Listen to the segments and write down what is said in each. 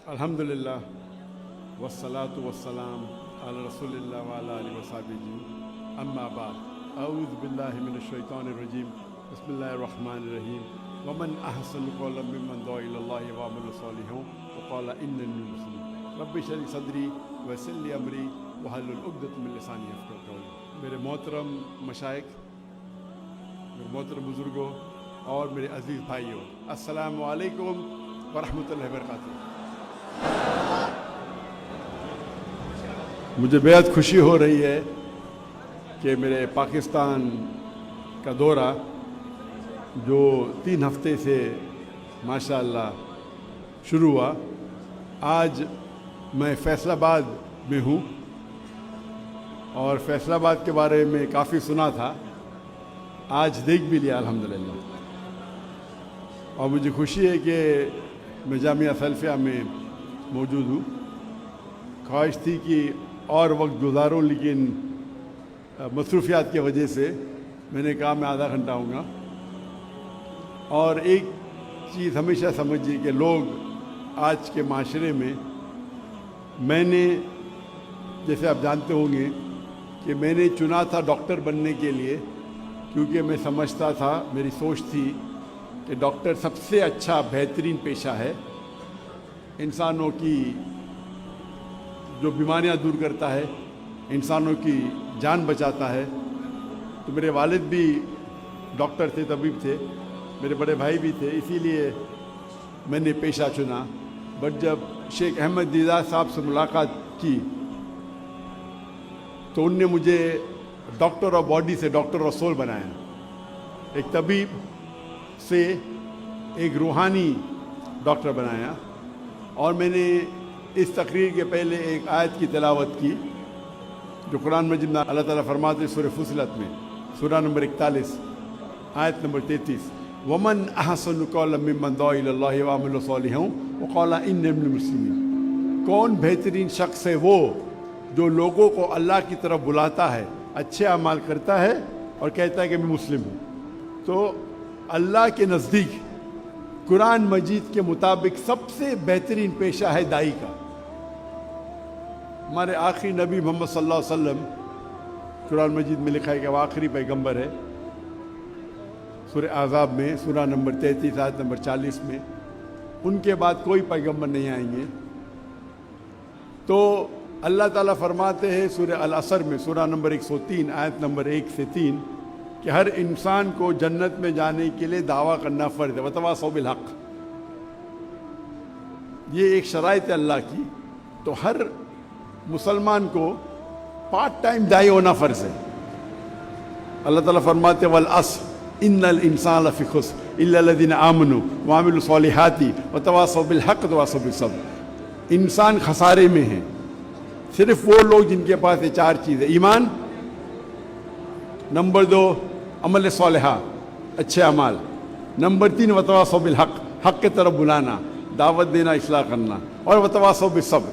الحمدللہ والصلاة والسلام علی رسول اللہ وعلی آلہ وصحبہ اما بعد اعوذ باللہ من الشیطان الرجیم بسم اللہ الرحمن الرحیم ومن احسن قولا ممن دعا الی اللہ وعمل صالحا وقال اننی مسلم رب اشرح لی صدری ویسر لی امری واحلل عقدۃ من لسانی یفقہوا قولی۔ میرے محترم مشائخ، میرے محترم بزرگوں اور میرے عزیز بھائیوں، السلام علیکم ورحمۃ اللہ وبرکاتہ۔ مجھے بہت خوشی ہو رہی ہے کہ میرے پاکستان کا دورہ جو 3 ہفتے سے ماشاءاللہ شروع ہوا، آج میں فیصل آباد میں ہوں اور فیصل آباد کے بارے میں کافی سنا تھا، آج دیکھ بھی لیا الحمدللہ، اور مجھے خوشی ہے کہ میں جامعہ سلفیہ میں موجود ہوں۔ خواہش تھی کہ اور وقت گزاروں، لیکن مصروفیات کی وجہ سے میں نے کہا میں آدھا گھنٹہ ہوں گا۔ اور ایک چیز ہمیشہ سمجھیے کہ لوگ آج کے معاشرے میں نے جیسے آپ جانتے ہوں گے کہ میں نے چنا تھا ڈاکٹر بننے کے لیے، کیونکہ میں سمجھتا تھا، میری سوچ تھی کہ ڈاکٹر سب سے اچھا بہترین پیشہ ہے، انسانوں کی جو بیماریاں دور کرتا ہے، انسانوں کی جان بچاتا ہے۔ تو میرے والد بھی ڈاکٹر تھے، طبیب تھے، میرے بڑے بھائی بھی تھے، اسی لیے میں نے پیشہ چنا۔ بٹ جب شیخ احمد دیدار صاحب سے ملاقات کی تو ان نے مجھے ڈاکٹر آف باڈی سے ڈاکٹر آف سول بنایا، ایک طبیب سے ایک روحانی ڈاکٹر بنایا۔ اور میں نے اس تقریر کے پہلے ایک آیت کی تلاوت کی جو قرآن مجید میں اللہ تعالیٰ فرماتے ہیں سورہ فصلت میں، سورہ نمبر 41 آیت نمبر 33، ومن احسن قولا ممن دعا الی اللہ وعمل صالحا وقال انی من المسلمین۔ کون بہترین شخص ہے وہ جو لوگوں کو اللہ کی طرف بلاتا ہے، اچھے اعمال کرتا ہے اور کہتا ہے کہ میں مسلم ہوں۔ تو اللہ کے نزدیک قرآن مجید کے مطابق سب سے بہترین پیشہ ہے دائی کا۔ ہمارے آخری نبی محمد صلی اللہ علیہ وسلم، قرآن مجید میں لکھا ہے کہ وہ آخری پیغمبر ہے، سورہ احزاب میں سورہ نمبر 33 آیت نمبر 40 میں، ان کے بعد کوئی پیغمبر نہیں آئیں گے۔ تو اللہ تعالیٰ فرماتے ہیں سورہ العصر میں سورہ نمبر 103 آیت نمبر 1 سے 3 کہ ہر انسان کو جنت میں جانے کے لیے دعویٰ کرنا فرض ہے، وتواصوا بالحق۔ یہ ایک شرائط ہے اللہ کی، تو ہر مسلمان کو پارٹ ٹائم دائی ہونا فرض ہے۔ اللہ تعالیٰ فرماتے ہیں والعصر ان الانسان لفی خسر الا الذین آمنوا وعملوا الصالحات وتواصوا بالحق وتواصوا بالصبر۔ انسان خسارے میں ہے، صرف وہ لوگ جن کے پاس یہ 4 چیزیں، ایمان، نمبر 2 عمل صالحہ، اچھے اعمال، نمبر 3 وتواصوا بالحق، حق کی طرف بلانا، دعوت دینا، اصلاح کرنا، اور وتواصوا بالصبر،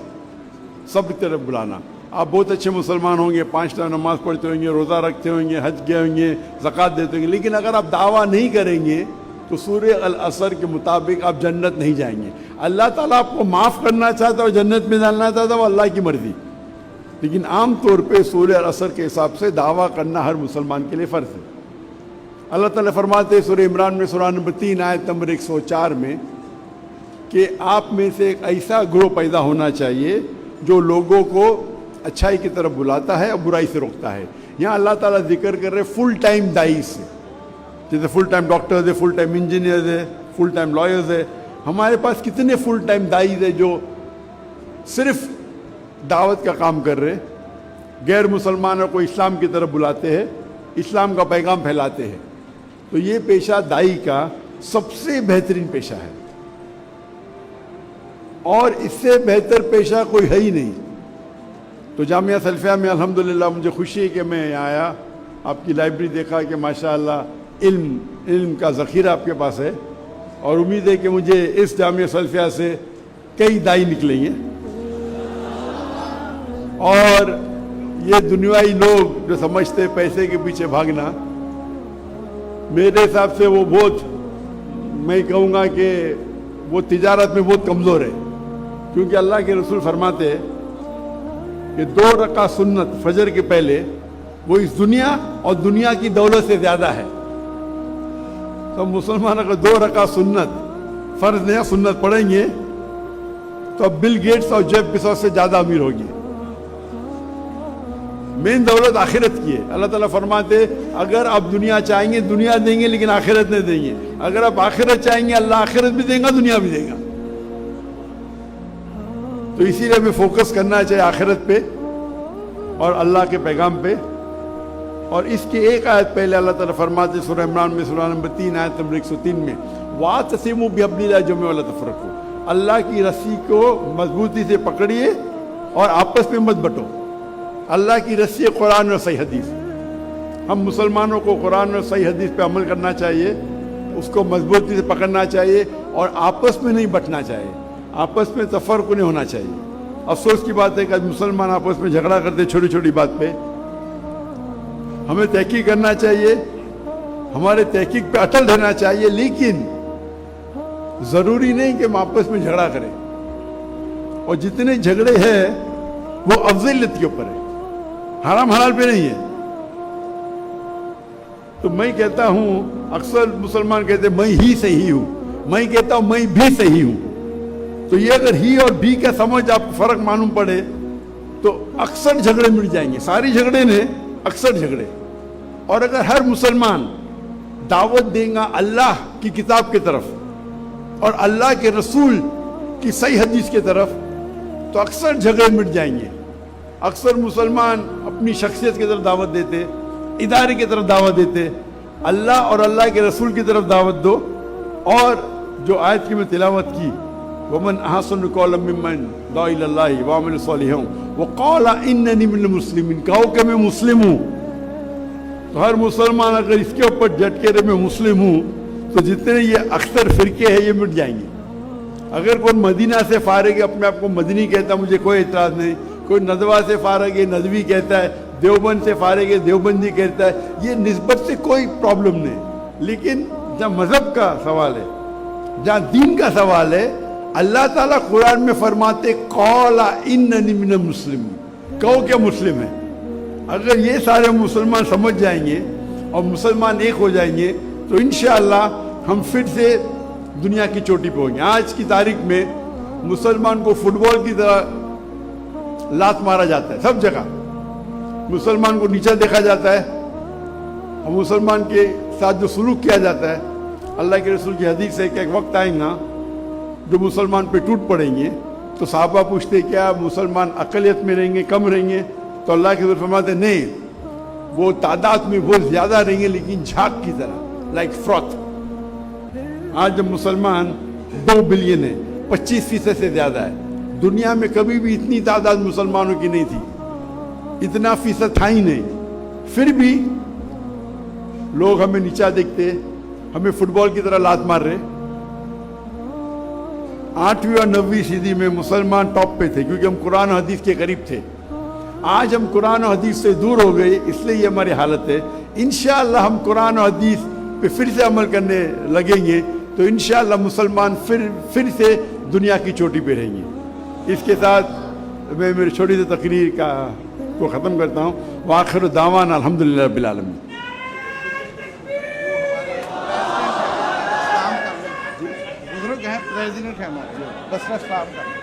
صبر کی طرف بلانا۔ آپ بہت اچھے مسلمان ہوں گے، 5 ٹائم نماز پڑھتے ہوں گے، روزہ رکھتے ہوں گے، حج گئے ہوں گے، زکوٰۃ دیتے ہوں گے، لیکن اگر آپ دعویٰ نہیں کریں گے تو سورہ العصر کے مطابق آپ جنت نہیں جائیں گے۔ اللہ تعالیٰ آپ کو معاف کرنا چاہتا ہے اور جنت میں ڈالنا چاہتا ہے، وہ اللہ کی مرضی، لیکن عام طور پہ سورہ العصر کے حساب سے دعویٰ کرنا ہر مسلمان کے لیے فرض ہے۔ اللہ تعالیٰ فرماتے ہیں سورہ عمران میں سورہ نمبر 3 آیت نمبر 104 میں کہ آپ میں سے ایک ایسا گروہ پیدا ہونا چاہیے جو لوگوں کو اچھائی کی طرف بلاتا ہے اور برائی سے روکتا ہے۔ یہاں اللہ تعالیٰ ذکر کر رہے فل ٹائم دائی سے، جیسے فل ٹائم ڈاکٹرز ہے، فل ٹائم انجینئرز ہے، فل ٹائم لائرز ہے۔ ہمارے پاس کتنے فل ٹائم دائیز ہے جو صرف دعوت کا کام کر رہے، غیر مسلمانوں کو اسلام کی طرف بلاتے ہیں، اسلام کا پیغام پھیلاتے ہیں۔ تو یہ پیشہ دائی کا سب سے بہترین پیشہ ہے، اور اس سے بہتر پیشہ کوئی ہے ہی نہیں۔ تو جامعہ سلفیہ میں الحمدللہ مجھے خوشی ہے کہ میں یہاں آیا، آپ کی لائبریری دیکھا کہ ماشاءاللہ علم کا ذخیرہ آپ کے پاس ہے، اور امید ہے کہ مجھے اس جامعہ سلفیہ سے کئی دائی نکلیں گے، اور یہ دنیائی لوگ جو سمجھتے ہیں پیسے کے پیچھے بھاگنا، میرے حساب سے وہ بہت، میں کہوں گا کہ وہ تجارت میں بہت کمزور ہے، کیونکہ اللہ کے رسول فرماتے ہیں کہ 2 رکعت سنت فجر کے پہلے وہ اس دنیا اور دنیا کی دولت سے زیادہ ہے. تو مسلمان اگر 2 رکعت سنت فرض نہیں سنت پڑھیں گے تو اب بل گیٹس اور جیف بیزوس سے زیادہ امیر ہوگی. مین دولت آخرت کی ہے. اللہ تعالیٰ فرماتے اگر آپ دنیا چاہیں گے دنیا دیں گے لیکن آخرت نہیں دیں گے. اگر آپ آخرت چاہیں گے اللہ آخرت بھی دیں گا دنیا بھی دے گا. تو اسی لیے ہمیں فوکس کرنا چاہیے آخرت پہ اور اللہ کے پیغام پہ. اور اس کے ایک آیت پہلے اللہ تعالیٰ فرماتے سورہ عمران میں سورہ نمبر 3 آیت نمبر 103 میں وَاعْتَصِمُوا بِحَبْلِ اللَّهِ جَمِيعًا وَلَا تَفَرَّقُوا. اللہ کی رسی کو مضبوطی سے پکڑیے اور آپس میں مت بٹو. اللہ کی رسی قرآن اور صحیح حدیث. ہم مسلمانوں کو قرآن اور صحیح حدیث پہ عمل کرنا چاہیے, اس کو مضبوطی سے پکڑنا چاہیے اور آپس میں نہیں بٹنا چاہیے, آپس میں تفرق نہیں ہونا چاہیے. افسوس کی بات ہے کہ آج مسلمان آپس میں جھگڑا کرتے چھوٹی چھوٹی بات پہ. ہمیں تحقیق کرنا چاہیے, ہمارے تحقیق پہ اٹل رہنا چاہیے, لیکن ضروری نہیں کہ ہم آپس میں جھگڑا کریں. اور جتنے جھگڑے ہیں وہ افضلیت کے اوپر ہے, حرام حلال پہ نہیں ہے. تو میں کہتا ہوں, اکثر مسلمان کہتے ہیں میں ہی صحیح ہوں, میں کہتا ہوں میں بھی صحیح ہوں. تو یہ اگر ہی اور بھی کا سمجھ آپ کو فرق معلوم پڑے تو اکثر جھگڑے مٹ جائیں گے. ساری جھگڑے نے اکثر جھگڑے. اور اگر ہر مسلمان دعوت دیں گا اللہ کی کتاب کی طرف اور اللہ کے رسول کی صحیح حدیث کی طرف تو اکثر جھگڑے مٹ جائیں گے. اکثر مسلمان اپنی شخصیت کی طرف دعوت دیتے, ادارے کی طرف دعوت دیتے. اللہ اور اللہ کے رسول کی طرف دعوت دو. اور جو آیت کی میں تلاوت کی وَمَنْ أَحْسَنُ قَوْلًا مِّمَّنْ دَعَا إِلَى اللَّهِ وَعَمِلَ صَالِحًا وَقَالَ إِنَّنِي مِنَ الْمُسْلِمِينَ, کہو کہ میں مسلم ہوں. تو ہر مسلمان اگر اس کے اوپر جٹ کے رہے میں مسلم ہوں تو جتنے یہ اکثر فرقے ہیں یہ مٹ جائیں گے. اگر کوئی مدینہ سے فارغ ہے اپنے آپ کو مدنی کہتا ہے مجھے کوئی اعتراض نہیں, کوئی ندوہ سے فارغ ہے ندوی کہتا ہے, دیوبند سے فارغ ہے دیوبندی کہتا ہے, یہ نسبت سے کوئی پرابلم نہیں. لیکن جہاں مذہب کا سوال ہے, جہاں دین کا سوال ہے, اللہ تعالیٰ قرآن میں فرماتے قَالَ إِنَّنِي مِنَ الْمُسْلِمِينَ, کہو کہ مسلم ہے. اگر یہ سارے مسلمان سمجھ جائیں گے اور مسلمان ایک ہو جائیں گے تو انشاءاللہ ہم پھر سے دنیا کی چوٹی پہ ہوں گے. آج کی تاریخ میں مسلمان کو فٹ بال کی طرح لات مارا جاتا ہے سب جگہ. مسلمان کو نیچا دیکھا جاتا ہے اور مسلمان کے ساتھ جو سلوک کیا جاتا ہے, اللہ کے رسول کی حدیث ہے کہ ایک وقت آئیں گا جو مسلمان پہ ٹوٹ پڑیں گے. تو صحابہ پوچھتے کیا مسلمان اقلیت میں رہیں گے کم رہیں گے؟ تو اللہ کے رسول فرماتے نہیں, وہ تعداد میں بہت زیادہ رہیں گے لیکن جھاگ کی طرح, لائک فروت. آج جب مسلمان 2 بلین ہے, 25% سے زیادہ ہے. دنیا میں کبھی بھی اتنی تعداد مسلمانوں کی نہیں تھی, اتنا فیصد تھا ہی نہیں. پھر بھی لوگ ہمیں نیچا دیکھتے, ہمیں فٹ بال کی طرح لات مار رہے. 8ویں اور 9ویں صدی میں مسلمان ٹاپ پہ تھے کیونکہ ہم قرآن و حدیث کے قریب تھے. آج ہم قرآن و حدیث سے دور ہو گئے, اس لیے یہ ہماری حالت ہے. انشاءاللہ ہم قرآن و حدیث پہ پھر سے عمل کرنے لگیں گے تو انشاءاللہ مسلمان پھر سے دنیا کی چوٹی پہ رہیں گے. اس کے ساتھ میں میری چھوٹی سی تقریر کو ختم کرتا ہوں. وآخر دعوانا الحمدللہ رب العالمین. بزرگ ہیں, پریزیڈنٹ ہیں ہمارے بسرا اسلام کا.